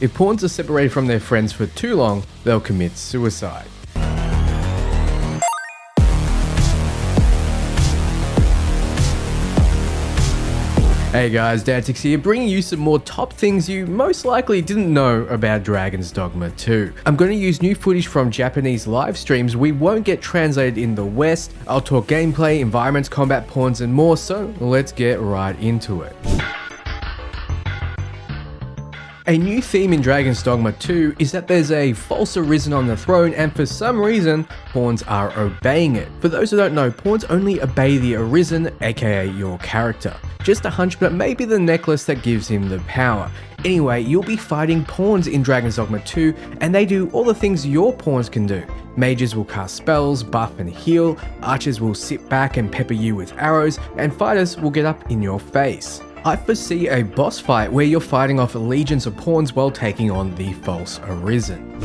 If pawns are separated from their friends for too long, they'll commit suicide. Hey guys, Dantix here, bringing you some more top things you most likely didn't know about Dragons Dogma 2. I'm going to use new footage from Japanese live streams we won't get translated in the West. I'll talk gameplay, environments, combat pawns and more, so let's get right into it. A new theme in Dragons Dogma 2 is that there's a false arisen on the throne, and for some reason, pawns are obeying it. For those who don't know, pawns only obey the arisen, aka your character. Just a hunch, but maybe the necklace that gives him the power. Anyway, you'll be fighting pawns in Dragons Dogma 2, and they do all the things your pawns can do. Mages will cast spells, buff and heal, archers will sit back and pepper you with arrows, and fighters will get up in your face. I foresee a boss fight where you're fighting off legions of pawns while taking on the false arisen.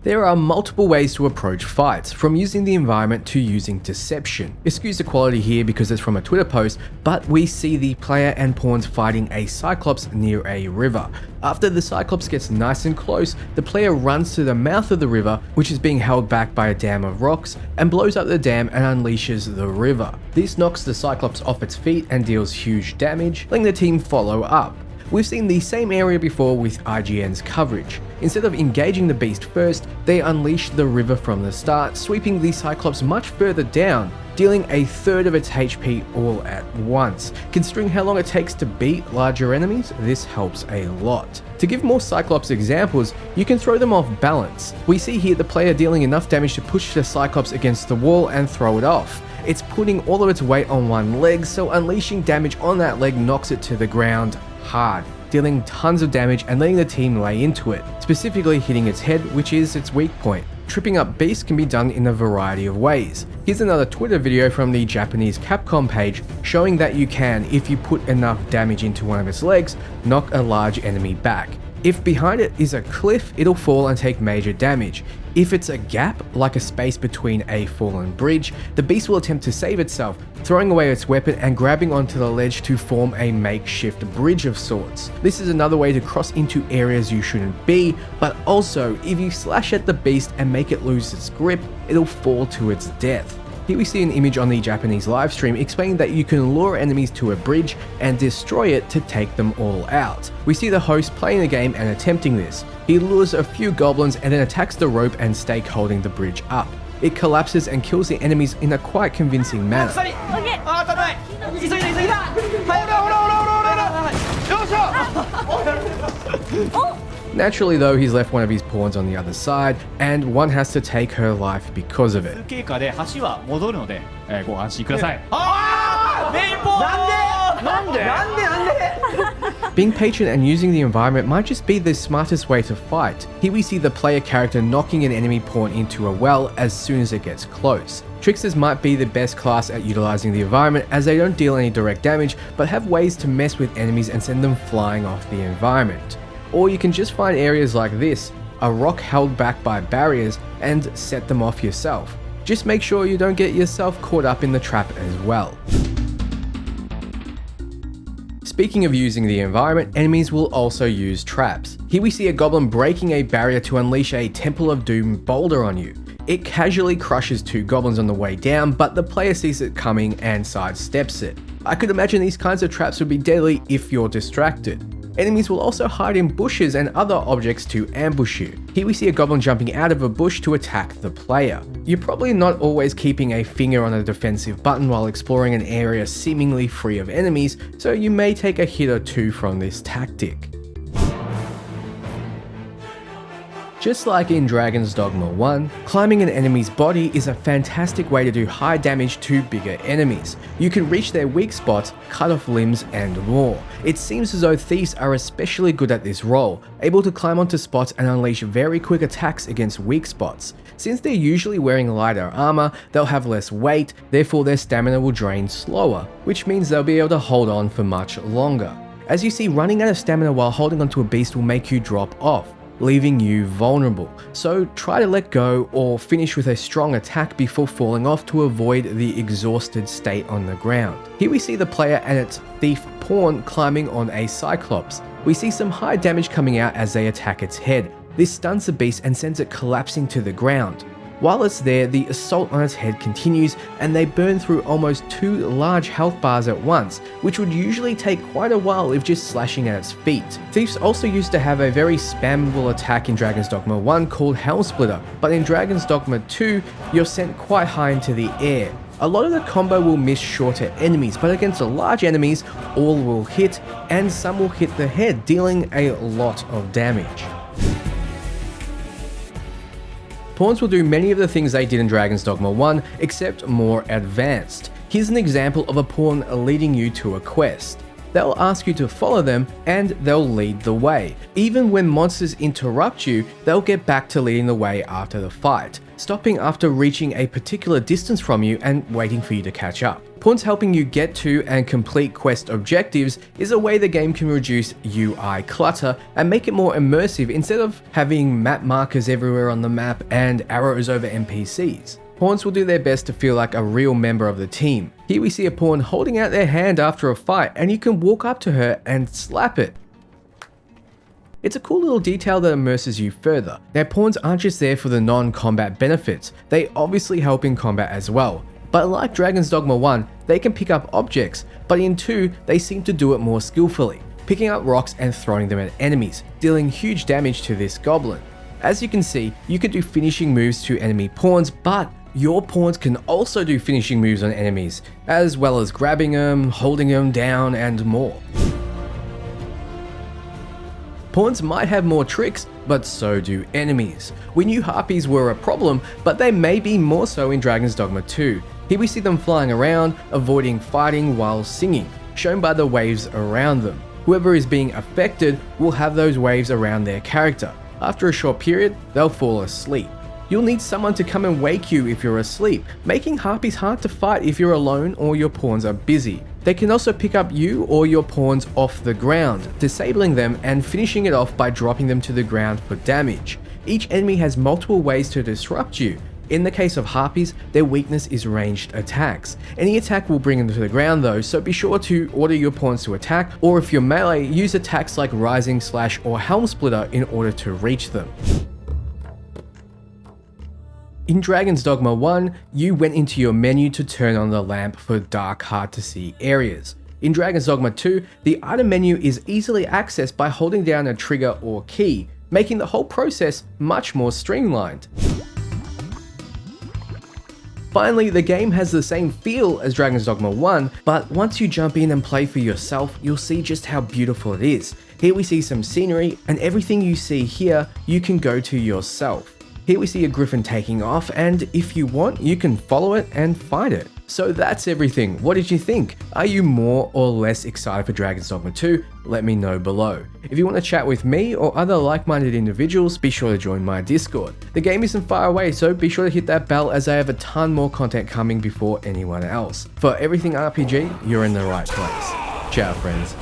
There are multiple ways to approach fights, from using the environment to using deception. Excuse the quality here because it's from a Twitter post, but we see the player and pawns fighting a Cyclops near a river. After the Cyclops gets nice and close, the player runs to the mouth of the river, which is being held back by a dam of rocks, and blows up the dam and unleashes the river. This knocks the Cyclops off its feet and deals huge damage, letting the team follow up. We've seen the same area before with IGN's coverage. Instead of engaging the beast first, they unleash the river from the start, sweeping the Cyclops much further down, dealing a third of its HP all at once. Considering how long it takes to beat larger enemies, this helps a lot. To give more Cyclops examples, you can throw them off balance. We see here the player dealing enough damage to push the Cyclops against the wall and throw it off. It's putting all of its weight on one leg, so unleashing damage on that leg knocks it to the ground hard, dealing tons of damage and letting the team lay into it, specifically hitting its head, which is its weak point. Tripping up beasts can be done in a variety of ways. Here's another Twitter video from the Japanese Capcom page showing that you can, if you put enough damage into one of its legs, knock a large enemy back. If behind it is a cliff, it'll fall and take major damage. If it's a gap, like a space between a fallen bridge, the beast will attempt to save itself, throwing away its weapon and grabbing onto the ledge to form a makeshift bridge of sorts. This is another way to cross into areas you shouldn't be, but also, if you slash at the beast and make it lose its grip, it'll fall to its death. Here we see an image on the Japanese livestream explaining that you can lure enemies to a bridge and destroy it to take them all out. We see the host playing the game and attempting this. He lures a few goblins and then attacks the rope and stake holding the bridge up. It collapses and kills the enemies in a quite convincing manner. Naturally though, he's left one of his pawns on the other side, and one has to take her life because of it. Being patient and using the environment might just be the smartest way to fight. Here we see the player character knocking an enemy pawn into a well as soon as it gets close. Tricksters might be the best class at utilizing the environment as they don't deal any direct damage, but have ways to mess with enemies and send them flying off the environment. Or you can just find areas like this, a rock held back by barriers, and set them off yourself. Just make sure you don't get yourself caught up in the trap as well. Speaking of using the environment, enemies will also use traps. Here we see a goblin breaking a barrier to unleash a Temple of Doom boulder on you. It casually crushes two goblins on the way down, but the player sees it coming and sidesteps it. I could imagine these kinds of traps would be deadly if you're distracted. Enemies will also hide in bushes and other objects to ambush you. Here we see a goblin jumping out of a bush to attack the player. You're probably not always keeping a finger on a defensive button while exploring an area seemingly free of enemies, so you may take a hit or two from this tactic. Just like in Dragons Dogma 1, climbing an enemy's body is a fantastic way to do high damage to bigger enemies. You can reach their weak spots, cut off limbs, and more. It seems as though Thieves are especially good at this role, able to climb onto spots and unleash very quick attacks against weak spots. Since they're usually wearing lighter armor, they'll have less weight, therefore their stamina will drain slower, which means they'll be able to hold on for much longer. As you see, running out of stamina while holding onto a beast will make you drop off. leaving you vulnerable. So try to let go or finish with a strong attack before falling off to avoid the exhausted state on the ground. Here we see the player and its thief pawn climbing on a Cyclops. We see some high damage coming out as they attack its head. This stuns the beast and sends it collapsing to the ground. While it's there, the assault on its head continues and they burn through almost 2 large health bars at once, which would usually take quite a while if just slashing at its feet. Thieves also used to have a very spammable attack in Dragons Dogma 1 called Helm Splitter, but in Dragons Dogma 2, you're sent quite high into the air. A lot of the combo will miss shorter enemies, but against the large enemies, all will hit, and some will hit the head, dealing a lot of damage. Pawns will do many of the things they did in Dragons Dogma 1, except more advanced. Here's an example of a pawn leading you to a quest. They'll ask you to follow them, and they'll lead the way. Even when monsters interrupt you, they'll get back to leading the way after the fight, stopping after reaching a particular distance from you and waiting for you to catch up. Pawns helping you get to and complete quest objectives is a way the game can reduce UI clutter and make it more immersive instead of having map markers everywhere on the map and arrows over NPCs. Pawns will do their best to feel like a real member of the team. Here we see a pawn holding out their hand after a fight, and you can walk up to her and slap it. It's a cool little detail that immerses you further. Now, pawns aren't just there for the non-combat benefits, they obviously help in combat as well. But like Dragons Dogma 1, they can pick up objects, but in 2, they seem to do it more skillfully, picking up rocks and throwing them at enemies, dealing huge damage to this goblin. As you can see, you can do finishing moves to enemy pawns, but your pawns can also do finishing moves on enemies, as well as grabbing them, holding them down, and more. Pawns might have more tricks, but so do enemies. We knew harpies were a problem, but they may be more so in Dragons Dogma 2. Here we see them flying around, avoiding fighting while singing, shown by the waves around them. Whoever is being affected will have those waves around their character. After a short period, they'll fall asleep. You'll need someone to come and wake you if you're asleep, making harpies hard to fight if you're alone or your pawns are busy. They can also pick up you or your pawns off the ground, disabling them and finishing it off by dropping them to the ground for damage. Each enemy has multiple ways to disrupt you. In the case of harpies, their weakness is ranged attacks. Any attack will bring them to the ground though, so be sure to order your pawns to attack, or if you're melee, use attacks like Rising Slash or Helm Splitter in order to reach them. In Dragons Dogma 1, you went into your menu to turn on the lamp for dark, hard to see areas. In Dragons Dogma 2, the item menu is easily accessed by holding down a trigger or key, making the whole process much more streamlined. Finally, the game has the same feel as Dragons Dogma 1, but once you jump in and play for yourself, you'll see just how beautiful it is. Here we see some scenery, and everything you see here, you can go to yourself. Here we see a griffin taking off, and if you want, you can follow it and find it. So that's everything. What did you think? Are you more or less excited for Dragons Dogma 2? Let me know below. If you want to chat with me or other like-minded individuals, be sure to join my Discord. The game isn't far away, so be sure to hit that bell as I have a ton more content coming before anyone else. For everything RPG, you're in the right place. Ciao, friends.